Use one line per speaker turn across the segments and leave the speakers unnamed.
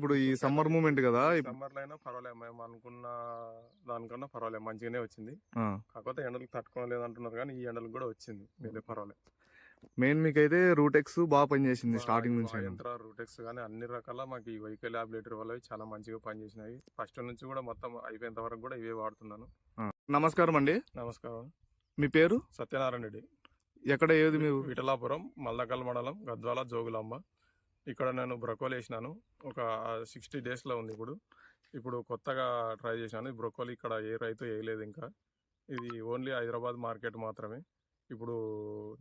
ఇప్పుడు ఈ summer moment కదా.
సమ్మర్ లో అయినా పర్వాలేదు, మేము అనుకున్న దానికన్నా పర్వాలేదు, మంచిగానే వచ్చింది.
ఆ,
కాకపోతే ఎండలకు తట్టుకోలేదు అంటున్నారు, కానీ ఈ ఎండలకు కూడా వచ్చింది, మీదే పర్వాలేదు.
మెయిన్ మీకైతే రూటెక్స్ బాగా పనిచేసింది స్టార్టింగ్ నుంచి.
యంత్ర రూటెక్స్ కానీ అన్ని రకాల మాకు ఈ వెహికల్ ల్యాబిలేటరీ వల్ల చాలా మంచిగా పనిచేసినాయి. ఫస్ట్ నుంచి కూడా మొత్తం అయిపోయేంత వరకు కూడా ఇవే వాడుతున్నాను.
నమస్కారం అండి.
నమస్కారం.
మీ పేరు?
సత్యనారాయణ రెడ్డి.
ఎక్కడ ఏది మీరు?
విఠలాపురం, మల్దకల్ మండలం, గద్వాల, జోగులాంబ. ఇక్కడ నేను బ్రొకోలి వేసినాను, ఒక 60 డేస్లో ఉంది. ఇప్పుడు కొత్తగా ట్రై చేశాను. ఈ బ్రొకోలి ఇక్కడ ఏ రైతు వేయలేదు ఇంకా. ఇది ఓన్లీ హైదరాబాద్ మార్కెట్ మాత్రమే. ఇప్పుడు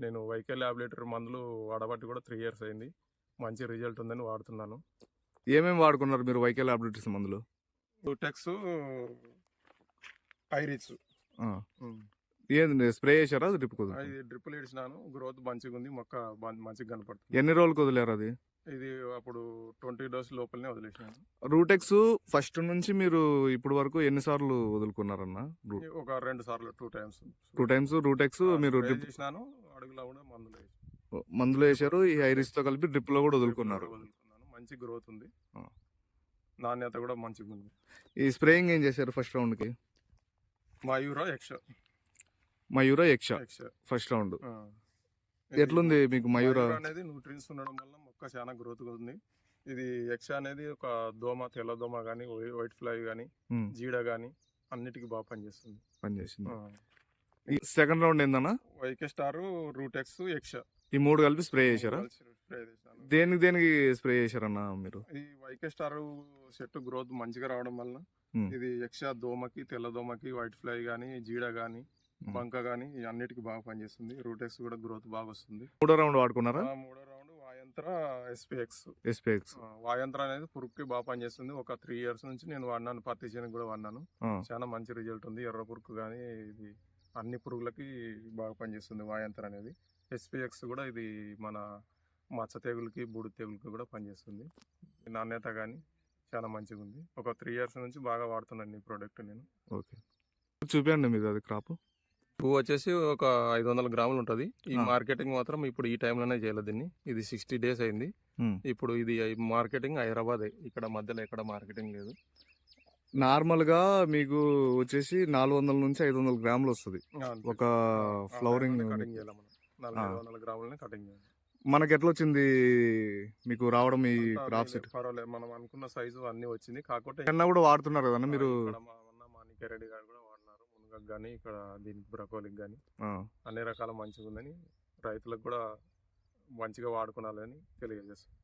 నేను వెహికల్ ల్యాబిలేటరీ మందులు వాడబట్టి కూడా 3 years అయింది. మంచి రిజల్ట్ ఉందని వాడుతున్నాను.
ఏమేమి వాడుకున్నారు మీరు వెహికల్ ల్యాబిలిటీస్ మందులు?
రూటెక్స్, ఐరిచ్.
ఏంది స్ప్రే చేశారా? డ్రిప్ కుదరదు?
ఇది డ్రిప్పులు వేసినాను, గ్రోత్ మంచిగా ఉంది, మొక్క మంచిగా కనపడుతుంది.
ఎన్ని రోజులు వదిలేరు అది?
ఇది అప్పుడు 20 డోస్ లోపలనే వదిలేసినాను.
రూటెక్స్ ఫస్ట్ నుంచి మీరు ఇప్పుడు వరకు ఎన్నిసార్లు వదులుకున్నారన్న?
ఒక 2 సార్లు, 2 times.
2 times రూటెక్స్ మీరు
చేసినాను. అడుగులో కూడా
మందులు వేసారు. ఈ ఐరిస్ తో కలిపి డ్రిప్ లో కూడా వదులుకున్నారు.
మంచి గ్రోత్ ఉంది, నాణ్యత కూడా మంచిగా ఉంది.
ఈ స్ప్రేయింగ్ ఏం చేశారు ఫస్ట్ రౌండ్ కి? మయూరా ఎక్ష ఫస్ట్ రౌండ్. ఎట్లుంది మీకు మయూరా
అనేది? న్యూట్రియన్స్ ఉండడం వల్ల మొక్క చాలా గ్రోత్ ఉంది. ఇది ఎక్ష అనేది ఒక దోమ, తెల్ల దోమ కానీ, వైట్ ఫ్లై కానీ, జీడ కానీ అన్నిటికీ బాగా పనిచేస్తుంది.
సెకండ్ రౌండ్ ఏందన్నా?
వైకే స్టార్, రూటెక్స్, ఎక్ష
ఈ 3 కలిపి స్ప్రే చేశారా? దేనికి స్ప్రే చేశారన్నా మీరు?
ఈ వైకే స్టార్ చెట్టు గ్రోత్ మంచిగా రావడం వల్ల, ఇది ఎక్ష దోమకి, తెల్ల దోమకి, వైట్ ఫ్లై కానీ, జీడ కానీ, బంక కానీ అన్నిటికీ బాగా పనిచేస్తుంది. రూటెక్స్ కూడా గ్రోత్ బాగా వస్తుంది.
3వ రౌండ్ వాడుకున్నారా?
3వ రౌండ్ వాయంత్ర,
ఎస్పీఎక్స్.
వాయంత్ర అనేది పురుగుకి బాగా పనిచేస్తుంది. ఒక 3 years నుంచి నేను వాడినాను, పత్తి చేనుకి కూడా వాడినాను. చాలా మంచి రిజల్ట్ ఉంది. ఎర్ర పురుగు కానీ ఇది అన్ని పురుగులకి బాగా పనిచేస్తుంది వాయంత్ర అనేది. ఎస్పీఎక్స్ కూడా ఇది మన మచ్చ తెగులకి, బూడి తెగులకి కూడా పనిచేస్తుంది. నాణ్యత కానీ చాలా మంచిగా ఉంది. ఒక 3 years నుంచి బాగా వాడుతున్నాను ఈ ప్రోడక్ట్ నేను.
ఓకే, చూపించండి మీరు అది క్రాప్.
పువ్వు వచ్చేసి ఒక 500 గ్రాములు ఉంటుంది. ఈ మార్కెటింగ్ మాత్రం ఇప్పుడు ఈ టైంలోనే చేయలేదు దీన్ని. ఇది 60 days అయింది. ఇప్పుడు ఇది మార్కెటింగ్ హైదరాబాద్, ఇక్కడ మధ్యలో ఎక్కడ మార్కెటింగ్ లేదు.
నార్మల్ గా మీకు వచ్చేసి 400 నుంచి 500 గ్రాములు వస్తుంది ఒక ఫ్లవరింగ్.
400 గ్రాములని కటింగ్ చేయాలి.
మనకి ఎట్లా వచ్చింది మీకు రావడం ఈ క్రాప్ సెట్?
పర్వాలేదు, మనం అనుకున్న సైజు అన్ని వచ్చింది. కాకపోతే
కన్నా కూడా వాడుతున్నారు కదా మీరు?
మాణిక్యరెడ్డి గారు కూడా వాడినారు, మునగకు కానీ, ఇక్కడ దీనికి బ్రకోలికి కానీ అన్ని రకాల మంచిగా ఉందని రైతులకు కూడా మంచిగా వాడుకోవాలని తెలియజేస్తాం.